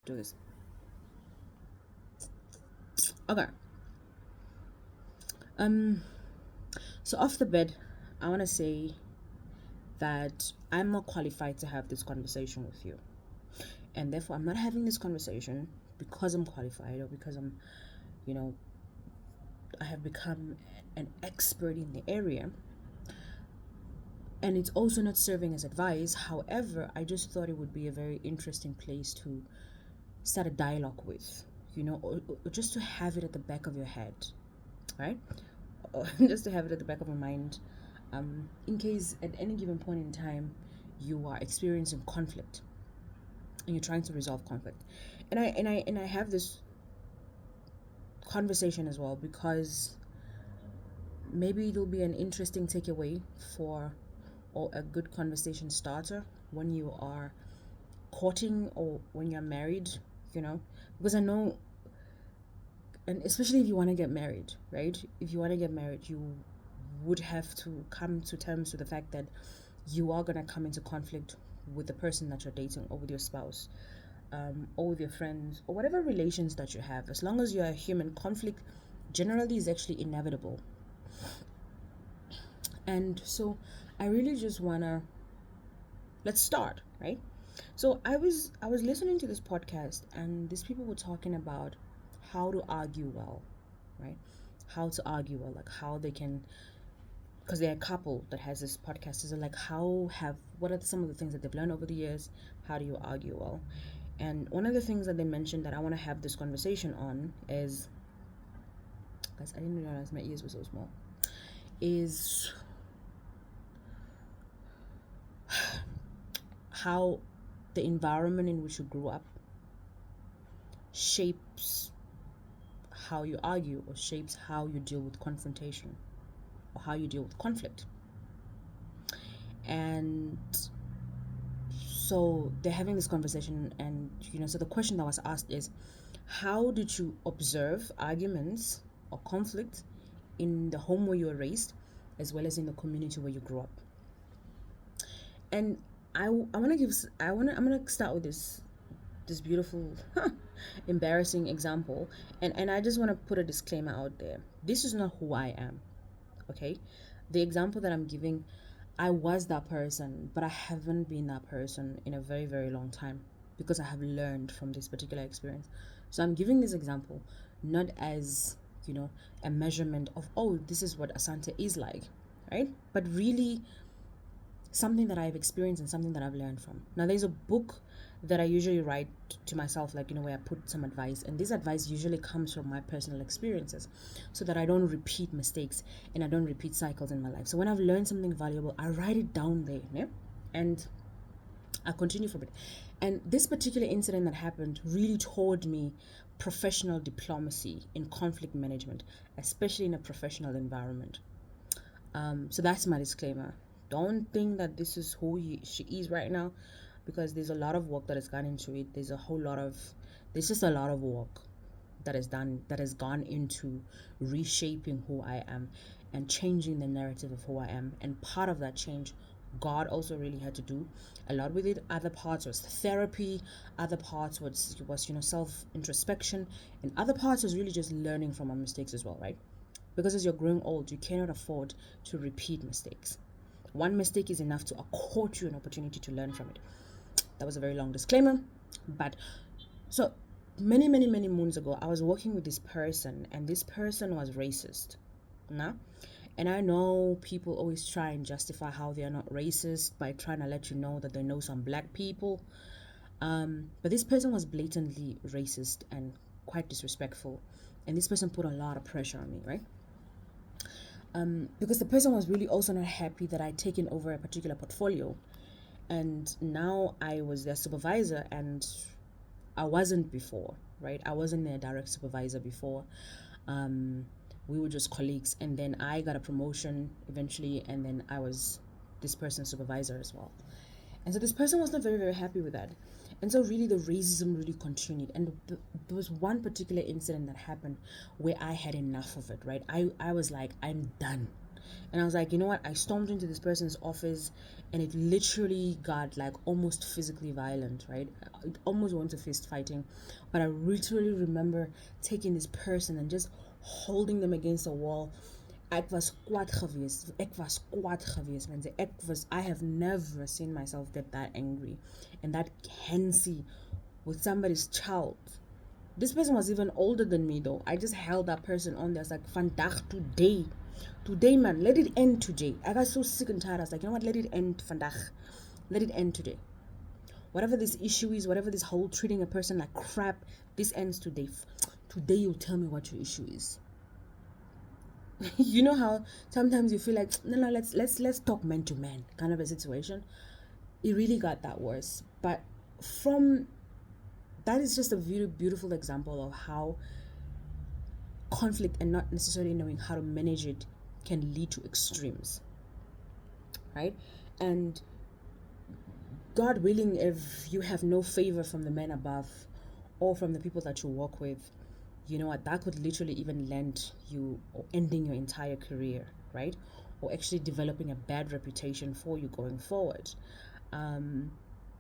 Do this. Okay. Um. So off the bed, I want to say that I'm not qualified to have this conversation with you, and therefore I'm not having this conversation because I'm qualified or because you know, I have become an expert in the area. And it's also not serving as advice. However, I just thought it would be a very interesting place to start a dialogue with, or just to have it at the back of your head, right? Or just to have it at the back of your mind, in case at any given point in time you are experiencing conflict and you're trying to resolve conflict. And I have this conversation as well because maybe it'll be an interesting takeaway for or a good conversation starter when you are courting or when you're married, because I know, and especially if you want to get married, right? If you want to get married, you would have to come to terms with the fact that you are going to come into conflict with the person that you're dating or with your spouse, or with your friends or whatever relations that you have. As long as you're a human, conflict generally is actually inevitable. And so I really just want to let's start, right? So I was listening to this podcast and these people were talking about how to argue well, right? How to argue well, like how they can, because they're a couple that has this podcast. Is like what are some of the things that they've learned over the years? How do you argue well? And one of the things that they mentioned that I want to have this conversation on is, guys, I didn't realize my ears were so small. Is how the environment in which you grew up shapes how you argue or shapes how you deal with confrontation or how you deal with conflict. And so they're having this conversation, and so the question that was asked is, how did you observe arguments or conflict in the home where you were raised as well as in the community where you grew up? And I'm gonna start with this beautiful embarrassing example, and I just want to put a disclaimer out there. This is not who I am, okay? The example that I'm giving, I was that person, but I haven't been that person in a very, very long time because I have learned from this particular experience. So I'm giving this example not as, a measurement of, oh, this is what Asante is like, right? But really something that I've experienced and something that I've learned from. Now, there's a book that I usually write to myself, like, where I put some advice, and this advice usually comes from my personal experiences so that I don't repeat mistakes and I don't repeat cycles in my life. So when I've learned something valuable, I write it down there, yeah? And I continue from it. And this particular incident that happened really taught me professional diplomacy in conflict management, especially in a professional environment. So that's my disclaimer. Don't think that this is who she is right now, because there's a lot of work that has gone into it. There's just a lot of work that has gone into reshaping who I am and changing the narrative of who I am. And part of that change, God also really had to do a lot with it. Other parts was therapy, other parts was self introspection, and other parts was really just learning from our mistakes as well, right? Because as you're growing old, you cannot afford to repeat mistakes. One mistake is enough to accord you an opportunity to learn from it. That was a very long disclaimer. But so many, many, many moons ago, I was working with this person, and this person was racist. Nah? And I know people always try and justify how they are not racist by trying to let you know that they know some black people. But this person was blatantly racist and quite disrespectful. And this person put a lot of pressure on me, right? Because the person was really also not happy that I'd taken over a particular portfolio, and now I was their supervisor, and I wasn't before, right? I wasn't their direct supervisor before. We were just colleagues, and then I got a promotion eventually, and then I was this person's supervisor as well. And so this person was not very, very happy with that. And so really the racism really continued. And there was one particular incident that happened where I had enough of it, right? I was like, I'm done. And I was like, you know what? I stormed into this person's office and it literally got like almost physically violent, right? It almost went to fist fighting. But I literally remember taking this person and just holding them against a wall. Ek was kwaad geweest. Ek was kwaad geweest, mense. I have never seen myself get that angry and that handsy with somebody's child. This person was even older than me though. I just held that person on there. I was like, vandag, today man, let it end today. I got so sick and tired. I was like, you know what, let it end vandag. Let it end today. Whatever this issue is, whatever this whole treating a person like crap, this ends today. Today you tell me what your issue is. You know how sometimes you feel like, no, let's talk man to man kind of a situation. It really got that worse. But from that is just a very beautiful example of how conflict and not necessarily knowing how to manage it can lead to extremes, right? And God willing, if you have no favor from the men above or from the people that you work with, you know what, that could literally even land you or ending your entire career, right? Or actually developing a bad reputation for you going forward.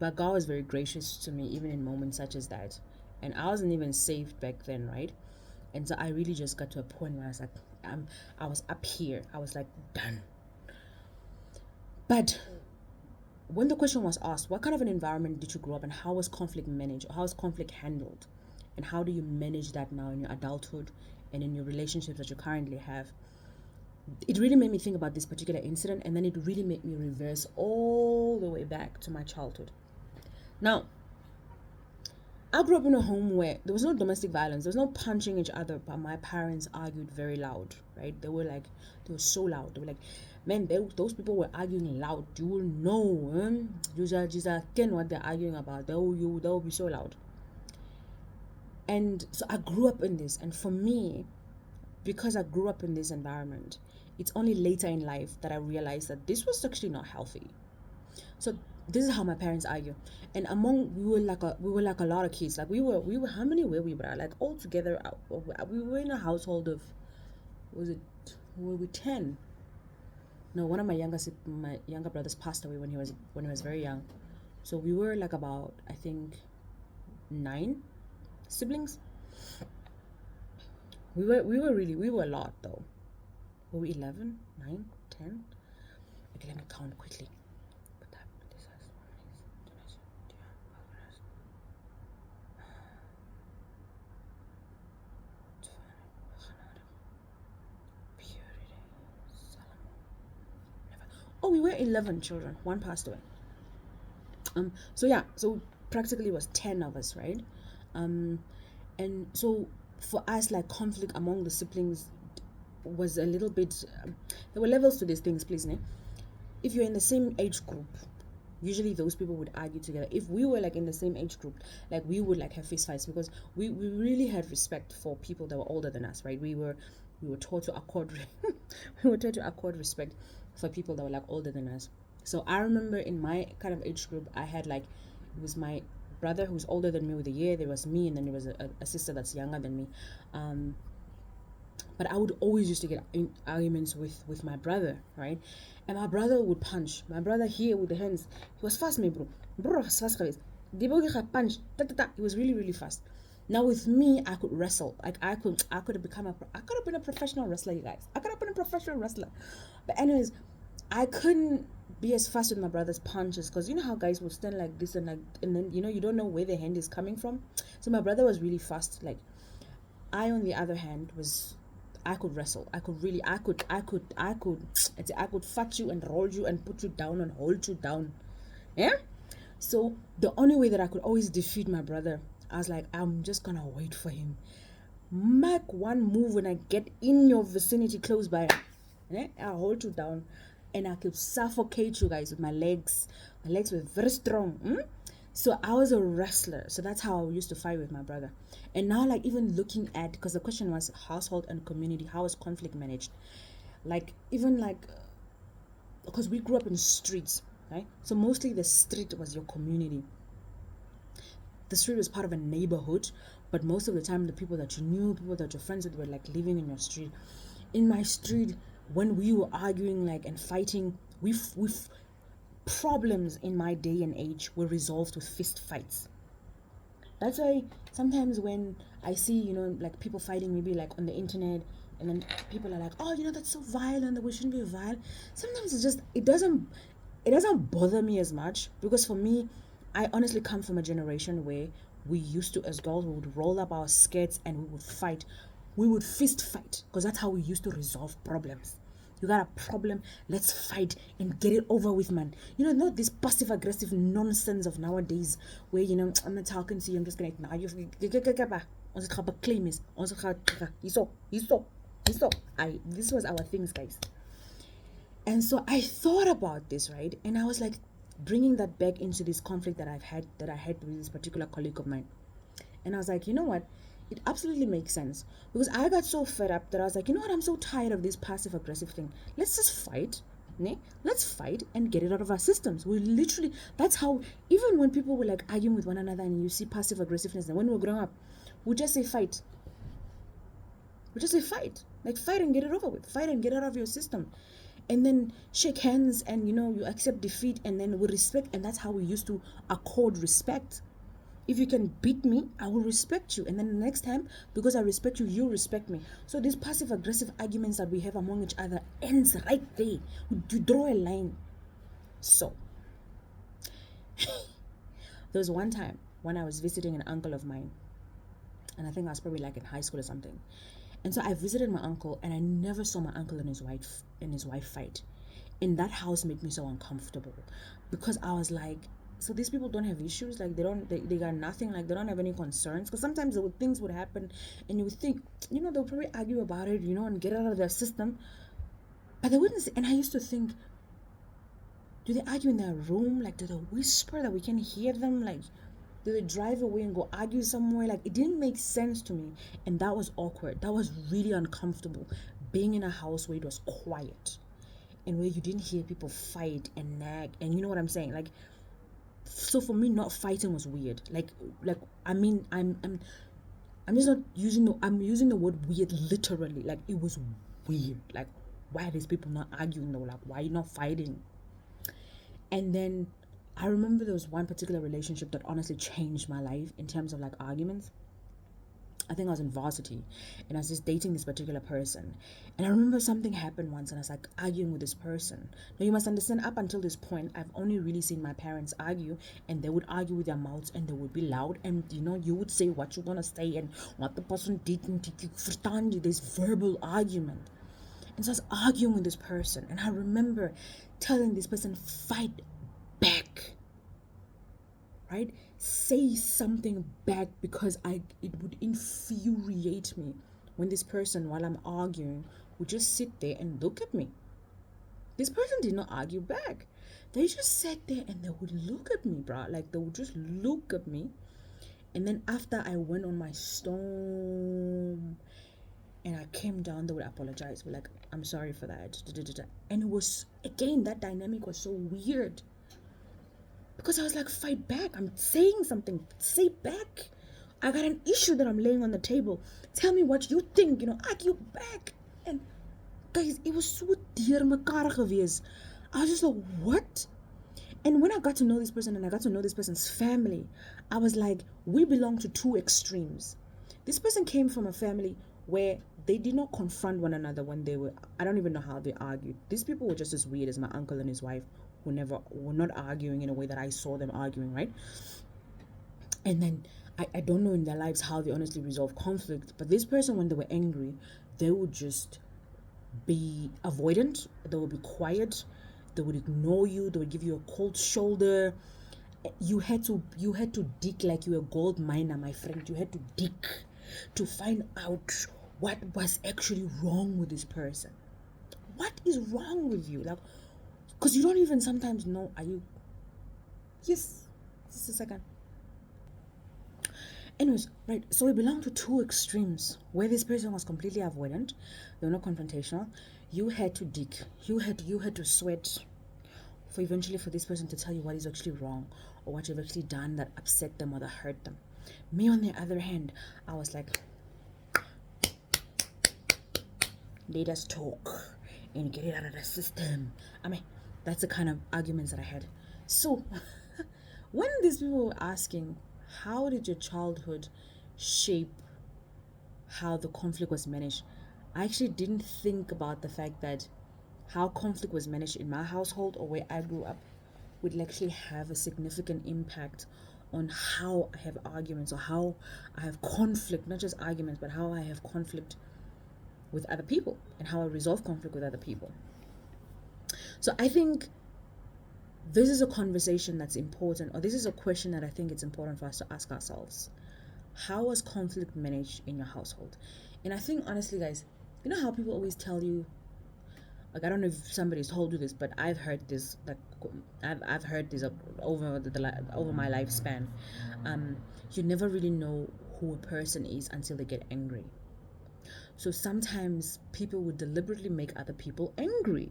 But God was very gracious to me, even in moments such as that. And I wasn't even saved back then, right? And so I really just got to a point where I was like, I was up here. I was like, done. But when the question was asked, what kind of an environment did you grow up in? How was conflict managed? How was conflict handled? And how do you manage that now in your adulthood and in your relationships that you currently have? It really made me think about this particular incident, and then it really made me reverse all the way back to my childhood. Now, I grew up in a home where there was no domestic violence. There was no punching each other, but my parents argued very loud, right? They were so loud. They were like, man, those people were arguing loud. You will know, you just ken what they're arguing about. They'll be so loud. And so I grew up in this. And for me, because I grew up in this environment, it's only later in life that I realized that this was actually not healthy. So this is how my parents argue. And we were like a lot of kids. Like we were how many were we, bro? Like all together, we were in a household of, were we 10? No, one of my younger brothers passed away when he was very young. So we were like about, I think, 9 siblings. We were a lot though. Were we 11, 9, 10? Okay, let me count quickly. Oh, we were 11 children. One passed away. So practically it was 10 of us, right? And so for us, like, conflict among the siblings was a little bit, there were levels to these things, please, né? If you're in the same age group, usually those people would argue together. If we were like in the same age group, like we would like have fist fights, because we really had respect for people that were older than us, right? We were taught to accord respect for people that were like older than us. So I remember in my kind of age group, I had like, it was my brother who's older than me with a year, there was me, and then there was a sister that's younger than me. But I would always used to get in arguments with my brother, right? And my brother would punch. My brother here with the hands, he was fast, me bro. Bro was fast. Punch. He was really, really fast. Now with me, I could wrestle. Like I could have been a professional wrestler, you guys. I could have been a professional wrestler. But anyways, I couldn't be as fast with my brother's punches, because you know how guys will stand like this and then you don't know where the hand is coming from. So my brother was really fast. Like I, on the other hand, I could wrestle. I could fight you and roll you and put you down and hold you down. Yeah? So the only way that I could always defeat my brother, I was like, I'm just gonna wait for him. Make one move when I get in your vicinity close by. Yeah? I'll hold you down and I could suffocate you guys with my legs. My legs were very strong. So I was a wrestler. So that's how I used to fight with my brother. And now, like, even looking at, because the question was household and community, how is conflict managed? Like, even like, because we grew up in streets, right? So mostly the street was your community. The street was part of a neighborhood, but most of the time the people that you knew, people that you're friends with, were like living in your street. In my street, when we were arguing like and fighting, we've problems in my day and age were resolved with fist fights. That's why sometimes when I see, like people fighting maybe like on the internet, and then people are like, oh, that's so violent, that we shouldn't be violent. Sometimes it doesn't bother me as much, because for me, I honestly come from a generation where we used to, as girls, we would roll up our skirts and we would fight. We would fist fight, because that's how we used to resolve problems. You got a problem, let's fight and get it over with, man. Not this passive aggressive nonsense of nowadays where, I'm not talking to you, I'm just gonna ignore you. This was our things, guys. And so I thought about this, right? And I was like bringing that back into this conflict that I had with this particular colleague of mine. And I was like, you know what? It absolutely makes sense, because I got so fed up that I was like, you know what? I'm so tired of this passive aggressive thing. Let's just fight. Let's fight and get it out of our systems. We literally, that's how, even when people were like arguing with one another and you see passive aggressiveness, and when we were growing up, we just say fight. We just say fight. Like, fight and get it over with. Fight and get it out of your system. And then shake hands and, you accept defeat, and then we respect. And that's how we used to accord respect. If you can beat me, I will respect you. And then the next time, because I respect you, you respect me. So these passive aggressive arguments that we have among each other ends right there. You draw a line. So there was one time when I was visiting an uncle of mine, and I think I was probably like in high school or something. And so I visited my uncle, and I never saw my uncle and his wife fight. And that house made me so uncomfortable, because I was like, so these people don't have issues, like they got nothing, like they don't have any concerns. Because sometimes things would happen and you would think, they'll probably argue about it, and get it out of their system, but they wouldn't. And I used to think, do they argue in their room? Like, do they whisper that we can hear them? Like, do they drive away and go argue somewhere? Like, it didn't make sense to me. And that was awkward. That was really uncomfortable, being in a house where it was quiet and where you didn't hear people fight and nag. And you know what I'm saying? Like, so for me, not fighting was weird. Like I mean, I'm just not using I'm using the word weird literally. Like, it was weird. Like, why are these people not arguing though? Like, why are you not fighting? And then I remember there was one particular relationship that honestly changed my life in terms of like arguments. I think I was in varsity and I was just dating this particular person. And I remember something happened once and I was like arguing with this person. Now, you must understand, up until this point, I've only really seen my parents argue, and they would argue with their mouths and they would be loud, and you would say what you want to say and what the person did, and this verbal argument. And so I was arguing with this person, and I remember telling this person, fight back. Right? Say something back, because it would infuriate me when this person, while I'm arguing, would just sit there and look at me. This person did not argue back. They just sat there and they would look at me, bro. Like, they would just look at me. And then after I went on my storm and I came down, they would apologize. We're like, I'm sorry for that. And it was, again, that dynamic was so weird. Because I was like, fight back. I'm saying something. Say back. I got an issue that I'm laying on the table. Tell me what you think. Argue back. And guys, it was so dear mekaar gewees. I was just like, what? And when I got to know this person and I got to know this person's family, I was like, we belong to two extremes. This person came from a family where they did not confront one another when they were, I don't even know how they argued. These people were just as weird as my uncle and his wife, who were not arguing in a way that I saw them arguing, right? And then I don't know in their lives how they honestly resolve conflict, but this person, when they were angry, they would just be avoidant, they would be quiet, they would ignore you, they would give you a cold shoulder. You had to dig like you were a gold miner, my friend. You had to dig to find out what was actually wrong with this person. What is wrong with you? Like, because you don't even sometimes know, are you... Yes, just a second. Anyways, right, so we belong to two extremes, where this person was completely avoidant, they were not confrontational. You had to dig, you had to sweat for eventually for this person to tell you what is actually wrong, or what you've actually done that upset them or that hurt them. Me, on the other hand, I was like, let us talk. and get it out of the system. I mean, that's the kind of arguments that I had. So when these people were asking, how did your childhood shape how the conflict was managed, I actually didn't think about the fact that how conflict was managed in my household or where I grew up would actually have a significant impact on how I have arguments or how I have conflict, not just arguments, but how I have conflict with other people and how I resolve conflict with other people. So I think this is a conversation that's important, or this is a question that I think it's important for us to ask ourselves. How was conflict managed in your household? And I think, honestly, guys, you know how people always tell you, like, I don't know if somebody's told you this, but I've heard this, like, I've heard this over over my lifespan. You never really know who a person is until they get angry. So sometimes people would deliberately make other people angry,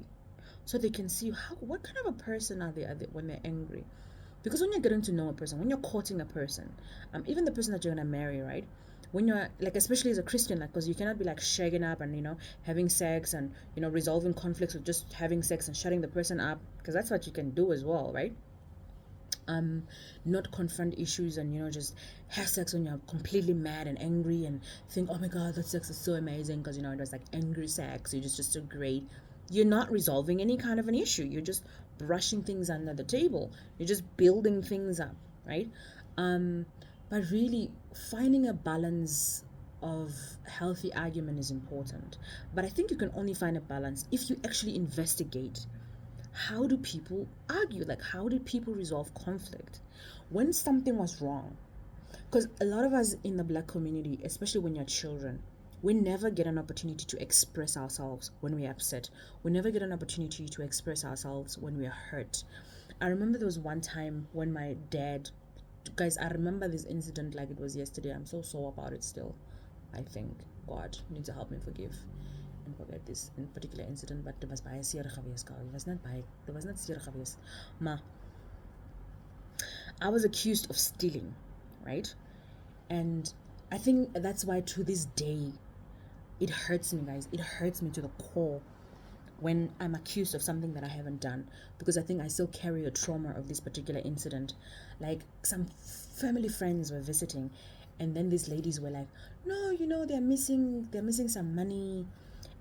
so they can see what kind of a person are they when they're angry. Because when you're getting to know a person, when you're courting a person, even the person that you're gonna marry, right? When you're like, especially as a Christian, like, because you cannot be like shagging up and having sex and resolving conflicts with just having sex and shutting the person up, because that's what you can do as well, right? Not confront issues and just have sex when you're completely mad and angry and think, oh my god, that sex is so amazing because it was like angry sex, you're just so great. You're not resolving any kind of an issue, you're just brushing things under the table, you're just building things up, right? But really finding a balance of healthy argument is important. But I think you can only find a balance if you actually investigate, how do people argue? Like, how did people resolve conflict when something was wrong? Because a lot of us in the Black community, especially when you're children, we never get an opportunity to express ourselves when we're upset. We never get an opportunity to express ourselves when we're hurt. I remember there was one time when my dad, guys, I remember this incident like it was yesterday. I'm so sore about it still. I think God needs to help me forgive and forget this in particular incident, but there was baie seer gewees, guys. There was not seer gewees. Maar I was accused of stealing, right? And I think that's why to this day it hurts me, guys. It hurts me to the core when I'm accused of something that I haven't done, because I think I still carry a trauma of this particular incident. Like, some family friends were visiting, and then these ladies were like, no, they're missing some money.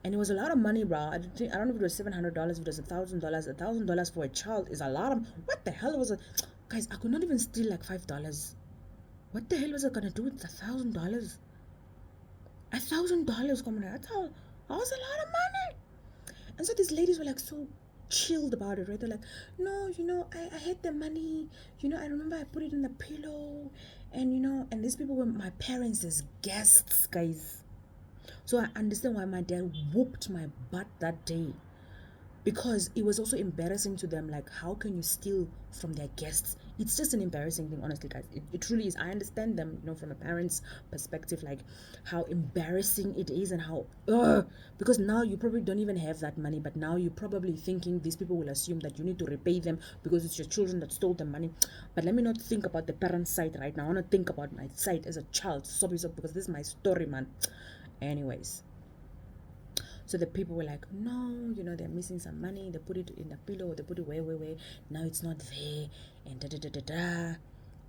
And it was a lot of money, bro. I don't know if it was $700, if it was $1,000. $1,000 for a child is a lot of. What the hell was it, guys? I could not even steal like $5. What the hell was I gonna do with $1,000? $1,000 coming out. That was a lot of money. And so these ladies were like so chilled about it, right? They're like, no, I had the money. I remember I put it in the pillow, and and these people were my parents as guests, guys. So I understand why my dad whooped my butt that day, because it was also embarrassing to them. Like, how can you steal from their guests? It's just an embarrassing thing, honestly, guys. It truly is. I understand them, from a parent's perspective, like how embarrassing it is, and how because now you probably don't even have that money, but now you're probably thinking these people will assume that you need to repay them because it's your children that stole the money. But let me not think about the parent's side right now. I want to think about my side as a child, because this is my story, man. Anyways, so the people were like, no, they're missing some money. They put it in the pillow. They put it where. Now it's not there. And da-da-da-da-da.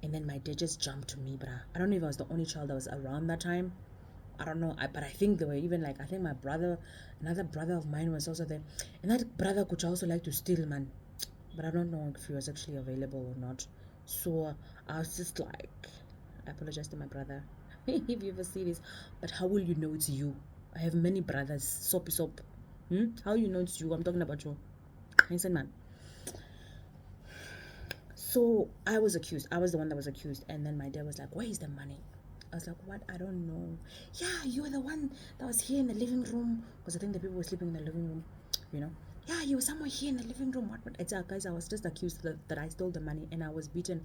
And then my dad just jumped to me, bruh. I don't know if I was the only child that was around that time. I don't know. But I think they were even like, I think my brother, another brother of mine was also there. And that brother could also like to steal, man. But I don't know if he was actually available or not. So I was just like, I apologize to my brother if you ever see this. But how will you know it's you? I have many brothers. Soapy soap. How you know it's you? I'm talking about you. I said, man. So I was accused. I was the one that was accused. And then my dad was like, where is the money? I was like, what? I don't know. Yeah, you were the one that was here in the living room. Because I think the people were sleeping in the living room, Yeah, you were somewhere here in the living room. What? It's guys, I was just accused that I stole the money and I was beaten.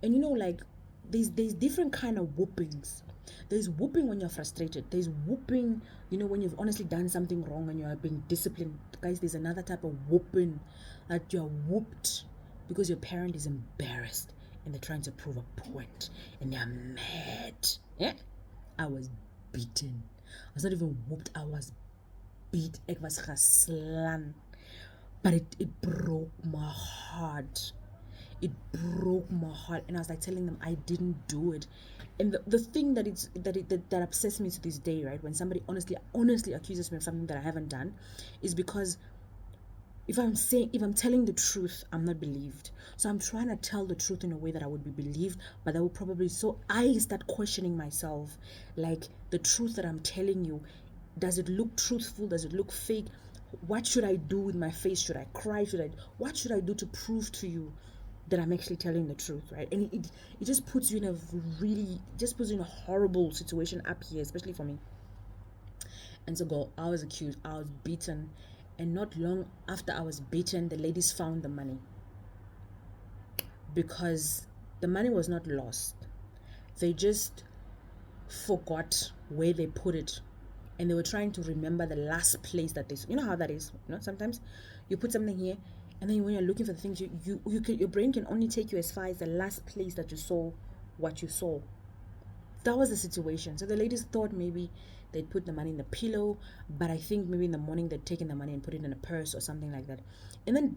And like, there's different kind of whoopings. There's whooping when you're frustrated. There's whooping, when you've honestly done something wrong and you're being disciplined. Guys, there's another type of whooping, that you're whooped because your parent is embarrassed and they're trying to prove a point and they're mad. Yeah, I was beaten. I was not even whooped. I was beat, ek was geslaan. But it broke my heart. It broke my heart, and I was like telling them I didn't do it. And the thing that upsets me to this day, right, when somebody honestly accuses me of something that I haven't done, is because if I'm telling the truth, I'm not believed. So I'm trying to tell the truth in a way that I would be believed, but that will probably, so I start questioning myself, like, the truth that I'm telling you, does it look truthful? Does it look fake? What should I do with my face? Should I cry? What should I do to prove to you that I'm actually telling the truth, right? And it just puts you in a just puts you in a horrible situation up here, especially for me. And so, girl, I was accused, I was beaten, and not long after I was beaten, the ladies found the money, because the money was not lost. They just forgot where they put it, and they were trying to remember the last place that they, you know how that is, sometimes you put something here, and then when you're looking for the things, your brain can only take you as far as the last place that you saw what you saw. That was the situation. So the ladies thought maybe they'd put the money in the pillow, but I think maybe in the morning they'd taken the money and put it in a purse or something like that. And then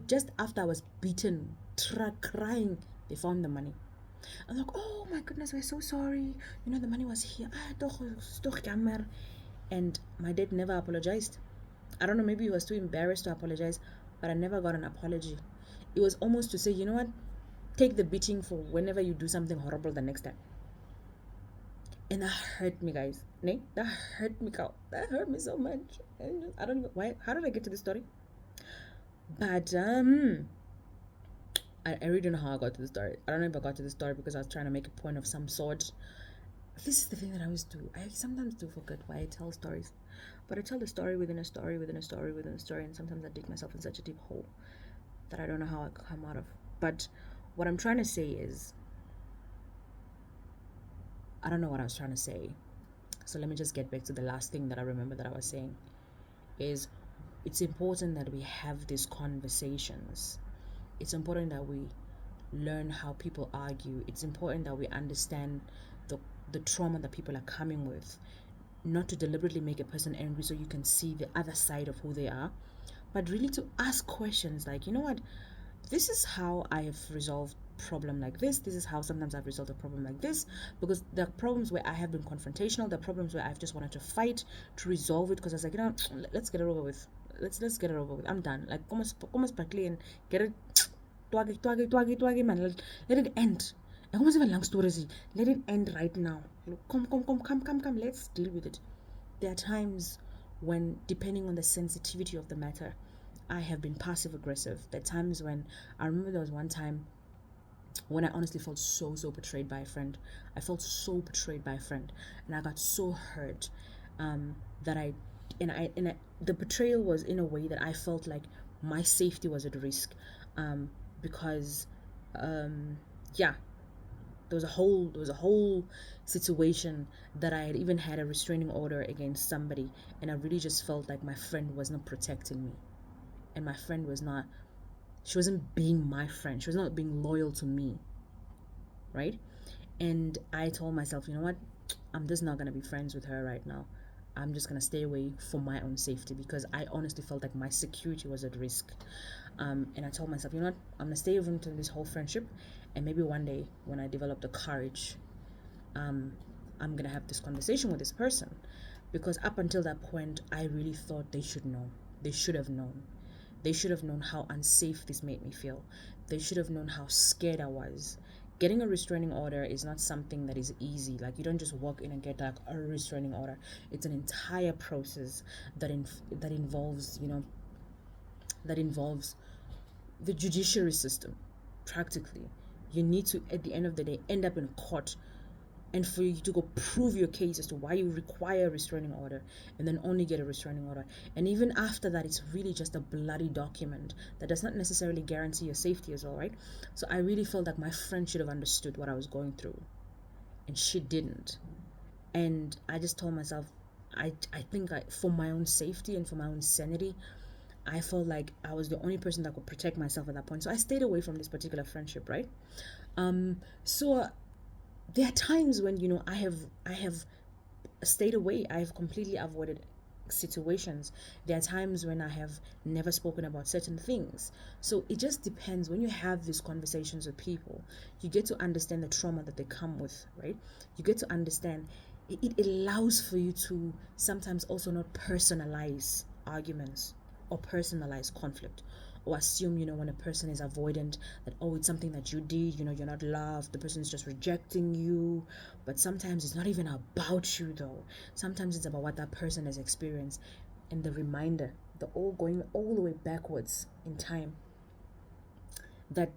just after I was beaten, crying, they found the money. I'm like, oh my goodness, we're so sorry. The money was here. And my dad never apologized. I don't know, maybe he was too embarrassed to apologize, but I never got an apology. It was almost to say, you know what? Take the beating for whenever you do something horrible the next time. And that hurt me, guys. That hurt me, cow. That hurt me so much. And I don't know why. How did I get to this story? But I really don't know how I got to the story. I don't know if I got to the story because I was trying to make a point of some sort. This is the thing that I always do. I sometimes do forget why I tell stories, but I tell the story within a story within a story within a story, and sometimes I dig myself in such a deep hole that I don't know how I come out of. But what I'm trying to say is, I don't know what I was trying to say. So let me just get back to the last thing that I remember that I was saying, is it's important that we have these conversations. It's important that we learn how people argue. It's important that we understand the trauma that people are coming with, not to deliberately make a person angry so you can see the other side of who they are, but really to ask questions like, you know what, this is how I have resolved problem like this is how sometimes I've resolved a problem like this, because there are problems where I have been confrontational, there are problems where I've just wanted to fight to resolve it, because I was like, let's get it over with, let's get it over with, I'm done, like almost quickly and get it twag, man, let it end. I almost even long stories. Let it end right now. Come, let's deal with it. There are times when, depending on the sensitivity of the matter, I have been passive aggressive. There are times when, I remember there was one time when I honestly felt so betrayed by a friend. I felt so betrayed by a friend, and I got so hurt that the betrayal was in a way that I felt like my safety was at risk, because yeah, there was a whole situation that I had even had a restraining order against somebody, and I really just felt like my friend was not protecting me, and my friend was not, she wasn't being my friend, she was not being loyal to me, right? And I told myself, you know what, I'm just not gonna be friends with her right now. I'm just gonna stay away for my own safety, because I honestly felt like my security was at risk. And I told myself, you know what, I'm gonna stay away from this whole friendship, and maybe one day when I develop the courage, I'm gonna have this conversation with this person, because up until that point, I really thought they should know. They should have known. They should have known how unsafe this made me feel. They should have known how scared I was. Getting a restraining order is not something that is easy. Like, you don't just walk in and get like a restraining order. It's an entire process that involves, that involves the judiciary system. Practically, you need to, at the end of the day, end up in court, and for you to go prove your case as to why you require a restraining order, and then only get a restraining order. And even after that, it's really just a bloody document that does not necessarily guarantee your safety as well, right? So I really felt like my friend should have understood what I was going through, and she didn't. And I just told myself, I think for my own safety and for my own sanity, I felt like I was the only person that could protect myself at that point. So I stayed away from this particular friendship, right? So there are times when, I have stayed away. I have completely avoided situations. There are times when I have never spoken about certain things. So it just depends. When you have these conversations with people, you get to understand the trauma that they come with, right? You get to understand it allows for you to sometimes also not personalize arguments or personalize conflict, or assume, when a person is avoidant, that, oh, it's something that you did, you're not loved, the person is just rejecting you. But sometimes it's not even about you, though. Sometimes it's about what that person has experienced, and the reminder, the all going all the way backwards in time, that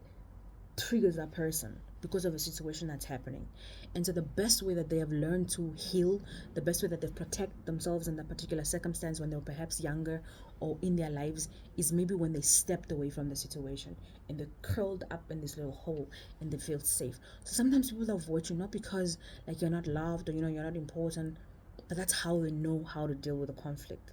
triggers that person because of a situation that's happening. And so the best way that they have learned to heal, the best way that they've protected themselves in that particular circumstance when they were perhaps younger or in their lives, is maybe when they stepped away from the situation and they're curled up in this little hole and they feel safe. So sometimes people avoid you not because like you're not loved or you're not important, but that's how they know how to deal with the conflict.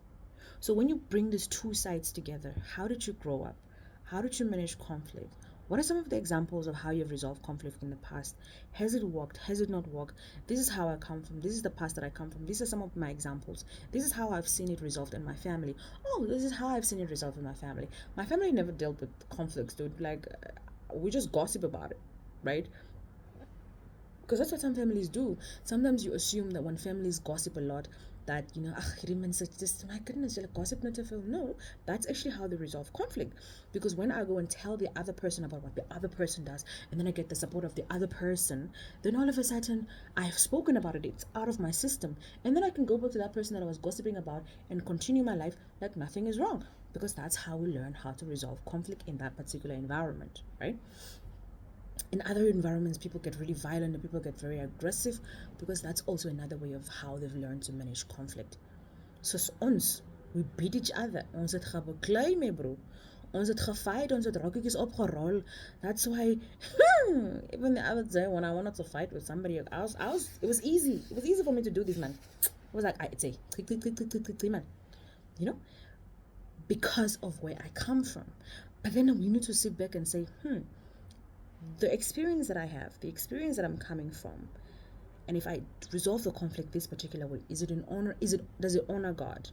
So when you bring these two sides together, how did you grow up? How did you manage conflict? What are some of the examples of how you've resolved conflict in the past? Has it worked? Has it not worked? This is how I come from. This is the past that I come from. These are some of my examples. This is how I've seen it resolved in my family. Oh, this is how I've seen it resolved in my family. My family never dealt with conflicts, dude. Like, we just gossip about it, right? Because that's what some families do. Sometimes you assume that when families gossip a lot, that just my goodness, you're like gossip not to feel. No, that's actually how they resolve conflict. Because when I go and tell the other person about what the other person does, and then I get the support of the other person, then all of a sudden I've spoken about it, it's out of my system, and then I can go back to that person that I was gossiping about and continue my life like nothing is wrong. Because that's how we learn how to resolve conflict in that particular environment, right? In other environments, people get really violent and people get very aggressive, because that's also another way of how they've learned to manage conflict. So ons, we beat each other. Ons het gebeklei mee, bro. Ons het gefight, ons het rokkies opgerol. That's why even the other day when I wanted to fight with somebody, it was easy. It was easy for me to do this, man. It was like, I'd say, click, man. Because of where I come from. But then we need to sit back and say, the experience that I have, the experience that I'm coming from, and if I resolve the conflict this particular way, does it honor God?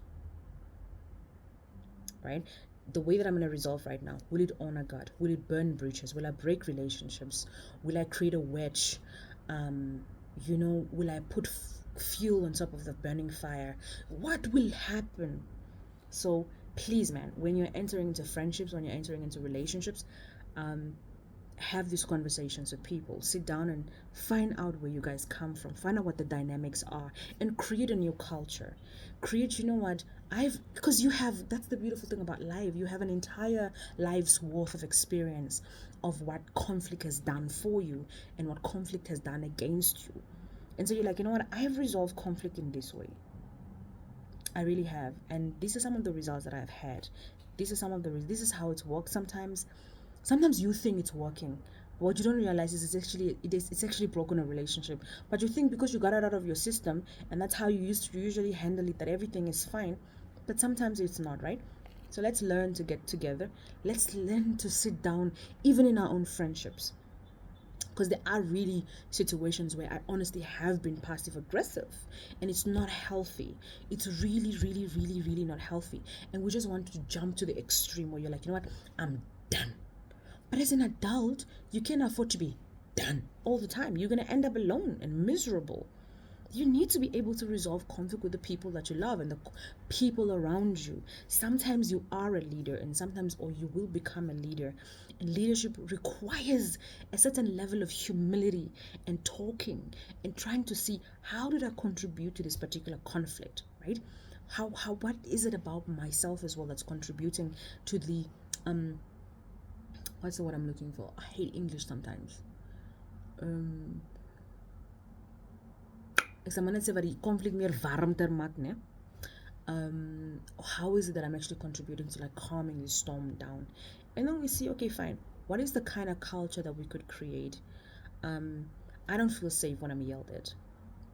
Right? The way that I'm going to resolve right now, will it honor God? Will it burn bridges? Will I break relationships? Will I create a wedge? Will I put fuel on top of the burning fire? What will happen? So please, man, when you're entering into friendships, when you're entering into relationships, have these conversations with people. Sit down and find out where you guys come from. Find out what the dynamics are and create a new culture. Create, because that's the beautiful thing about life. You have an entire life's worth of experience of what conflict has done for you and what conflict has done against you. And so you're like, I have resolved conflict in this way. I really have. And these are some of the results that I've had. This is how it works. Sometimes you think it's working, but what you don't realize is it's actually broken a relationship. But you think because you got it out of your system and that's how you usually handle it, that everything is fine. But sometimes it's not, right? So let's learn to get together. Let's learn to sit down, even in our own friendships. Because there are really situations where I honestly have been passive aggressive and it's not healthy. It's really, really, really, really not healthy. And we just want to jump to the extreme where you're like, what? I'm done. But as an adult, you can't afford to be done all the time. You're going to end up alone and miserable. You need to be able to resolve conflict with the people that you love and the people around you. Sometimes you are a leader, or you will become a leader. And leadership requires a certain level of humility and talking and trying to see, how did I contribute to this particular conflict, right? What is it about myself as well that's contributing to the what's the word I'm looking for? I hate English sometimes. Ek sal maar net sê wat die conflict meer warmter maak, né? How is it that I'm actually contributing to like calming the storm down? And then we see, okay, fine. What is the kind of culture that we could create? I don't feel safe when I'm yelled at.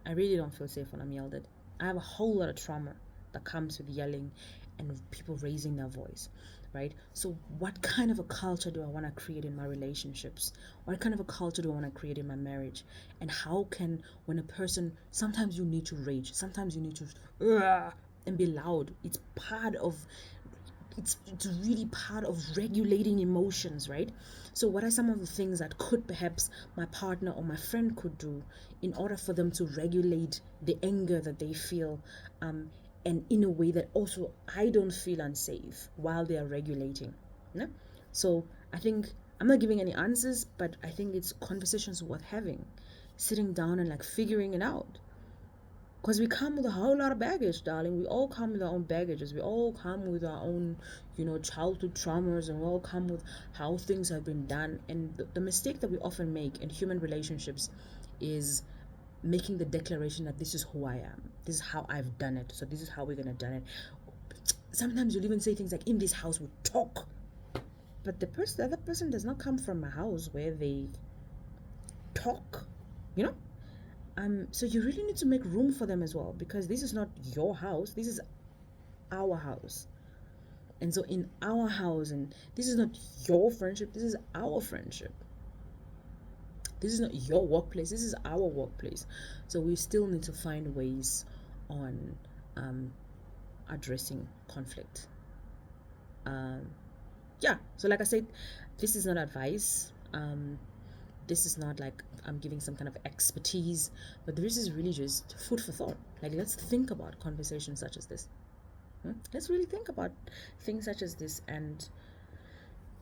I really don't feel safe when I'm yelled at. I have a whole lot of trauma that comes with yelling and people raising their voice, right? So what kind of a culture do I want to create in my relationships? What kind of a culture do I want to create in my marriage? And how can, when a person, sometimes you need to rage, sometimes you need to and be loud. It's really part of regulating emotions, right? So what are some of the things that could perhaps my partner or my friend could do in order for them to regulate the anger that they feel, and in a way that also I don't feel unsafe while they are regulating? Yeah? So I think I'm not giving any answers, but I think it's conversations worth having, sitting down and like figuring it out. Because we come with a whole lot of baggage, darling. We all come with our own baggages. We all come with our own, childhood traumas, and we all come with how things have been done. And the mistake that we often make in human relationships is making the declaration that this is who I am. This is how I've done it. So this is how we're going to do it. Sometimes you'll even say things like, in this house we talk. But the other person does not come from a house where they talk, you know? So you really need to make room for them as well, because this is not your house, this is our house. And so in our house, and this is not your friendship, this is our friendship. This is not your workplace, this is our workplace. So we still need to find ways on addressing conflict. Yeah, so like I said, this is not advice. This is not like I'm giving some kind of expertise, but this is really just food for thought. Like, let's think about conversations such as this. Let's really think about things such as this. And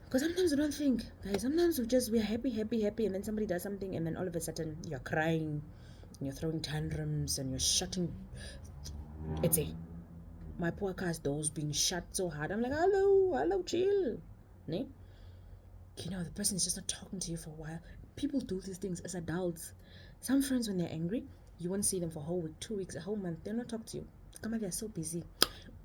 because sometimes we don't think, guys, sometimes we're happy, and then somebody does something, and then all of a sudden you're crying, and you're throwing tantrums, and you're shutting. It's my poor car's doors being shut so hard. I'm like, hello, chill. Ne? The person is just not talking to you for a while. People do these things as adults. Some friends, when they're angry, you won't see them for a whole week, 2 weeks, a whole month. They'll not talk to you. Come on, they're so busy.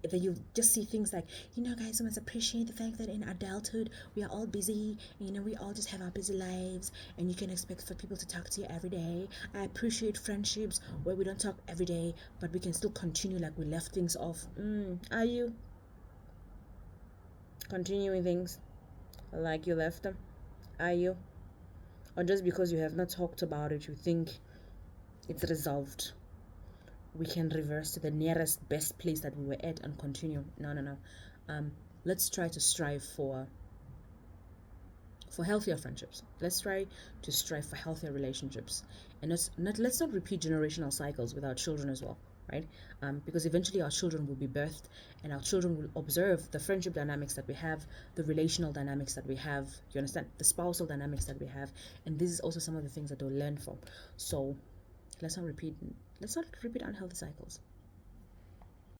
Then you just see things like, guys, we must appreciate the fact that in adulthood we are all busy. We all just have our busy lives, and you can expect for people to talk to you every day. I appreciate friendships where we don't talk every day, but we can still continue like we left things off. Are you continuing things like you left them? Are you? Or just because you have not talked about it, you think it's resolved? We can reverse to the nearest best place that we were at and continue. No. Let's try to strive for healthier friendships. Let's try to strive for healthier relationships, and let's not repeat generational cycles with our children as well, right? Because eventually our children will be birthed, and our children will observe the friendship dynamics that we have, the relational dynamics that we have. You understand? The spousal dynamics that we have, and this is also some of the things that they'll learn from. So let's not repeat unhealthy cycles.